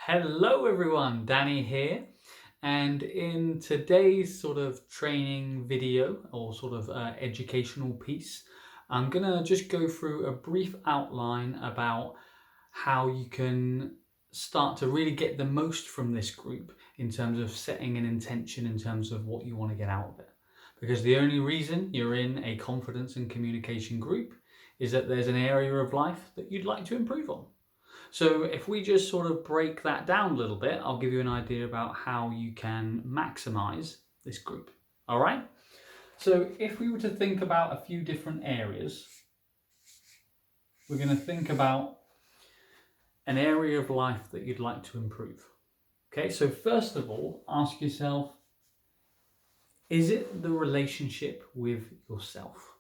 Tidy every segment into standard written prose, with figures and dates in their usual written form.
Hello everyone, Danny here, and in today's sort of training video or sort of educational piece, I'm gonna just go through a brief outline about how you can start to really get the most from this group in terms of setting an intention in terms of what you want to get out of it. Because the only reason you're in a confidence and communication group is that there's an area of life that you'd like to improve on. So if we just sort of break that down a little bit, I'll give you an idea about how you can maximize this group. All right? So if we were to think about a few different areas, we're going to think about an area of life that you'd like to improve. Okay, so first of all, ask yourself, is it the relationship with yourself?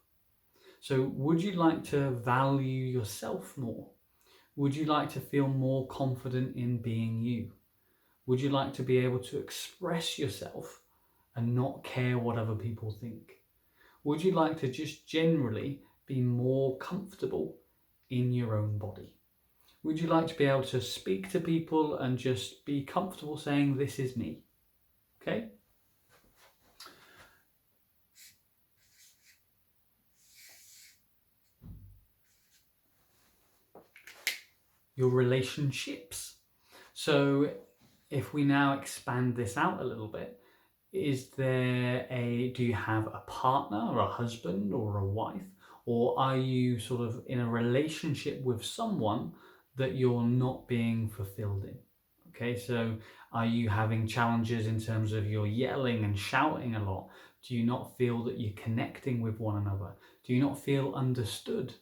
So would you like to value yourself more? Would you like to feel more confident in being you? Would you like to be able to express yourself and not care what other people think? Would you like to just generally be more comfortable in your own body? Would you like to be able to speak to people and just be comfortable saying, this is me? Okay? Your relationships. So if we now expand this out a little bit, do you have a partner or a husband or a wife? Or are you sort of in a relationship with someone that you're not being fulfilled in? Okay, so are you having challenges in terms of you're yelling and shouting a lot? Do you not feel that you're connecting with one another? Do you not feel understood?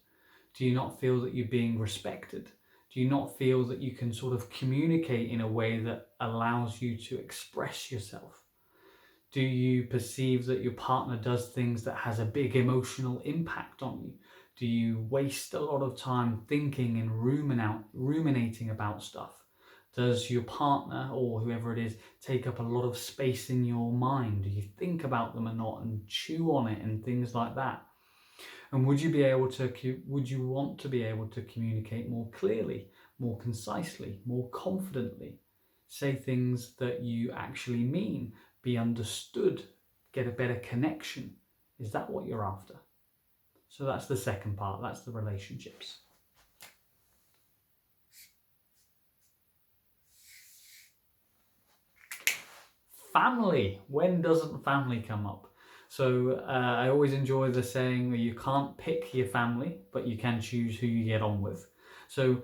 Do you not feel that you're being respected? Do you not feel that you can sort of communicate in a way that allows you to express yourself? Do you perceive that your partner does things that has a big emotional impact on you? Do you waste a lot of time thinking and ruminating about stuff? Does your partner or whoever it is take up a lot of space in your mind? Do you think about them a lot and chew on it and things like that? And would you want to be able to communicate more clearly, more concisely, more confidently? Say things that you actually mean, be understood, get a better connection. Is that what you're after? So that's the second part, that's the relationships. Family. When doesn't family come up? So I always enjoy the saying that you can't pick your family, but you can choose who you get on with. So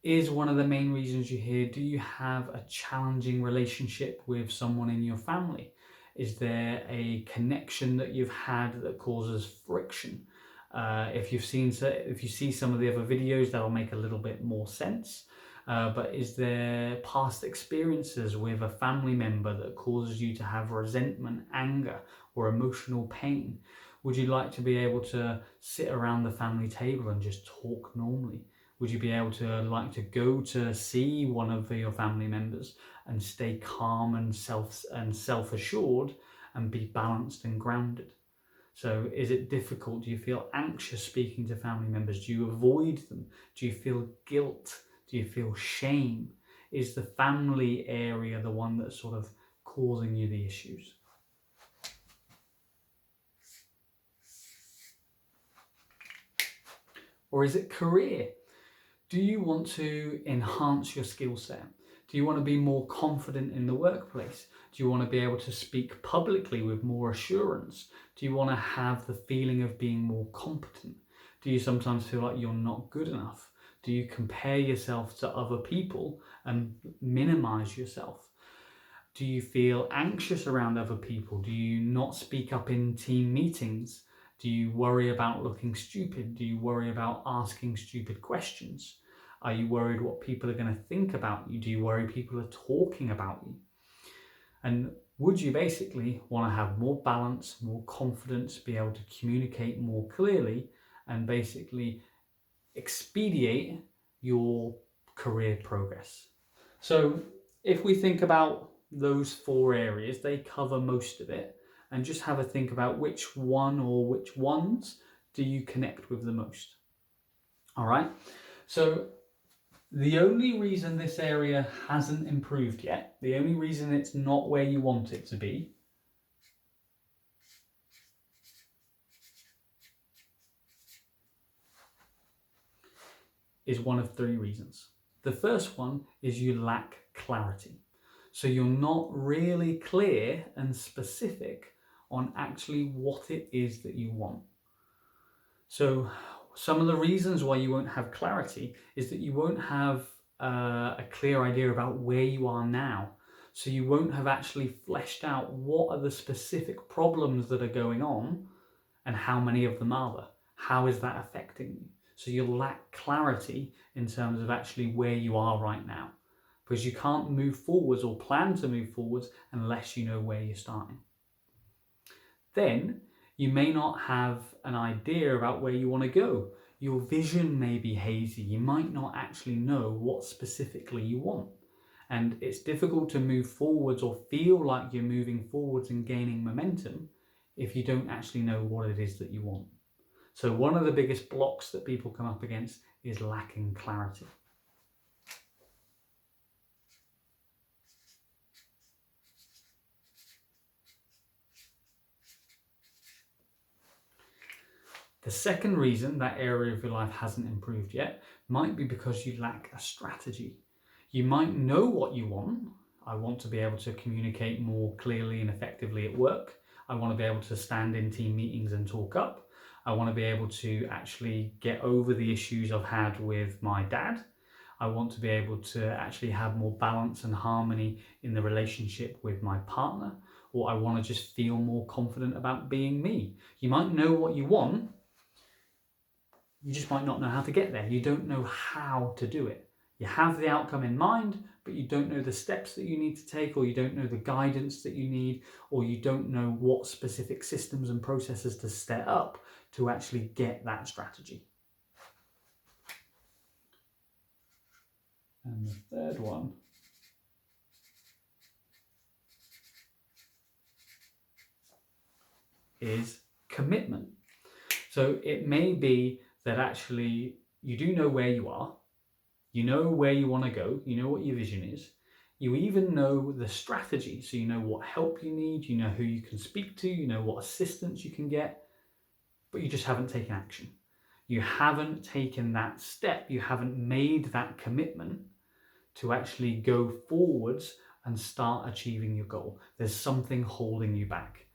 is one of the main reasons you're here, do you have a challenging relationship with someone in your family? Is there a connection that you've had that causes friction? If you see some of the other videos, that'll make a little bit more sense. But is there past experiences with a family member that causes you to have resentment, anger, or emotional pain? Would you like to be able to sit around the family table and just talk normally? Would you be able to like to go to see one of your family members and stay calm and self-assured and be balanced and grounded? So is it difficult? Do you feel anxious speaking to family members? Do you avoid them? Do you feel guilt? Do you feel shame? Is the family area the one that's sort of causing you the issues? Or is it career? Do you want to enhance your skill set? Do you want to be more confident in the workplace? Do you want to be able to speak publicly with more assurance? Do you want to have the feeling of being more competent? Do you sometimes feel like you're not good enough? Do you compare yourself to other people and minimize yourself? Do you feel anxious around other people? Do you not speak up in team meetings? Do you worry about looking stupid? Do you worry about asking stupid questions? Are you worried what people are going to think about you? Do you worry people are talking about you? And would you basically want to have more balance, more confidence, be able to communicate more clearly, and basically expedite your career progress? So if we think about those four areas, they cover most of it, and just have a think about which one or which ones do you connect with the most. All right, so The only reason this area hasn't improved yet, the only reason it's not where you want it to be, is one of three reasons. The first one is you lack clarity. So you're not really clear and specific on actually what it is that you want. So some of the reasons why you won't have clarity is that you won't have a clear idea about where you are now. So you won't have actually fleshed out what are the specific problems that are going on and how many of them are there. How is that affecting you? So you'll lack clarity in terms of actually where you are right now, because you can't move forwards or plan to move forwards unless you know where you're starting. Then you may not have an idea about where you want to go. Your vision may be hazy. You might not actually know what specifically you want. And it's difficult to move forwards or feel like you're moving forwards and gaining momentum if you don't actually know what it is that you want. So one of the biggest blocks that people come up against is lacking clarity. The second reason that area of your life hasn't improved yet might be because you lack a strategy. You might know what you want. I want to be able to communicate more clearly and effectively at work. I want to be able to stand in team meetings and talk up. I want to be able to actually get over the issues I've had with my dad. I want to be able to actually have more balance and harmony in the relationship with my partner, or I want to just feel more confident about being me. You might know what you want, you just might not know how to get there. You don't know how to do it. You have the outcome in mind, but you don't know the steps that you need to take, or you don't know the guidance that you need, or you don't know what specific systems and processes to set up to actually get that strategy. And the third one is commitment. So it may be that actually you do know where you are, you know where you want to go, you know what your vision is, you even know the strategy, so you know what help you need, you know who you can speak to, you know what assistance you can get, but you just haven't taken action. You haven't taken that step, you haven't made that commitment to actually go forwards and start achieving your goal. There's something holding you back.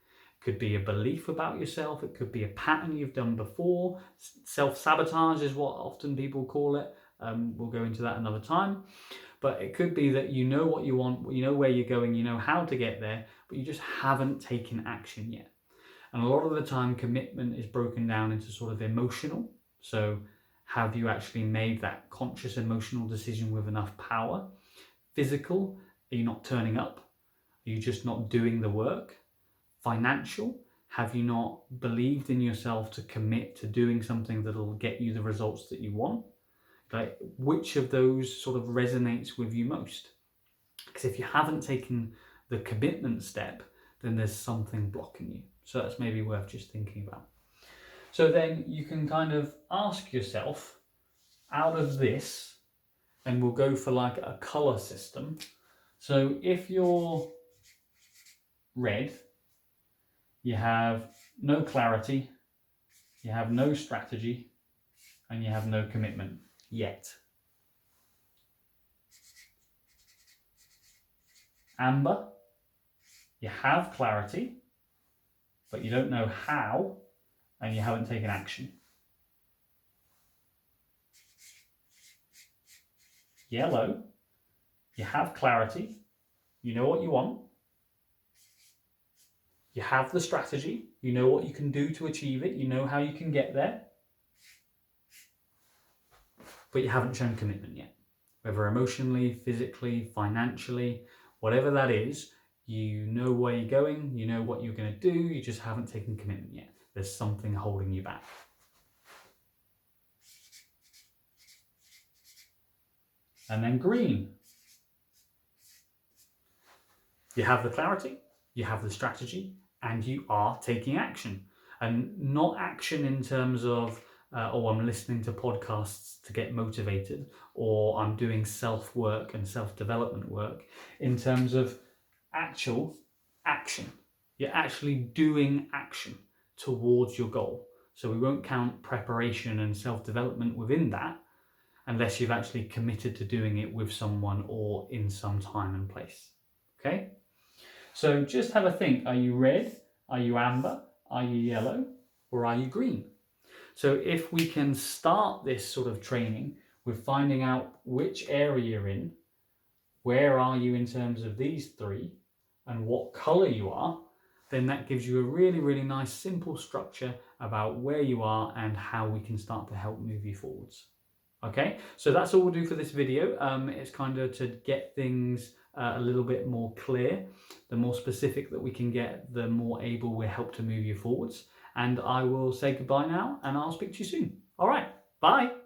Could be a belief about yourself, it could be a pattern you've done before. Self-sabotage is what often people call it. We'll go into that another time. But it could be that you know what you want, you know where you're going, you know how to get there, but you just haven't taken action yet. And a lot of the time, commitment is broken down into sort of emotional. So have you actually made that conscious emotional decision with enough power? Physical, are you not turning up? Are you just not doing the work? Financial, have you not believed in yourself to commit to doing something that will get you the results that you want? Like, which of those sort of resonates with you most? Because if you haven't taken the commitment step, then there's something blocking you. So that's maybe worth just thinking about. So then you can kind of ask yourself, out of this, and we'll go for like a color system. So if you're red, you have no clarity, you have no strategy, and you have no commitment yet. Amber, you have clarity, but you don't know how, and you haven't taken action. Yellow, you have clarity, you know what you want, you have the strategy, you know what you can do to achieve it, you know how you can get there, but you haven't shown commitment yet. Whether emotionally, physically, financially, whatever that is, you know where you're going, you know what you're going to do, you just haven't taken commitment yet. There's something holding you back. And then green. You have the clarity, you have the strategy, and you are taking action. And not action in terms of or I'm listening to podcasts to get motivated, or I'm doing self-work and self-development work in terms of actual action. You're actually doing action towards your goal. So we won't count preparation and self-development within that unless you've actually committed to doing it with someone or in some time and place. Okay? So just have a think. Are you red? Are you amber? Are you yellow? Or are you green? So if we can start this sort of training with finding out which area you're in, where are you in terms of these three, and what color you are, then that gives you a really, really nice simple structure about where you are and how we can start to help move you forwards. Okay, so that's all we'll do for this video. It's kind of to get things a little bit more clear. The more specific that we can get, the more able we're helped to move you forwards. And I will say goodbye now, and I'll speak to you soon. All right, bye.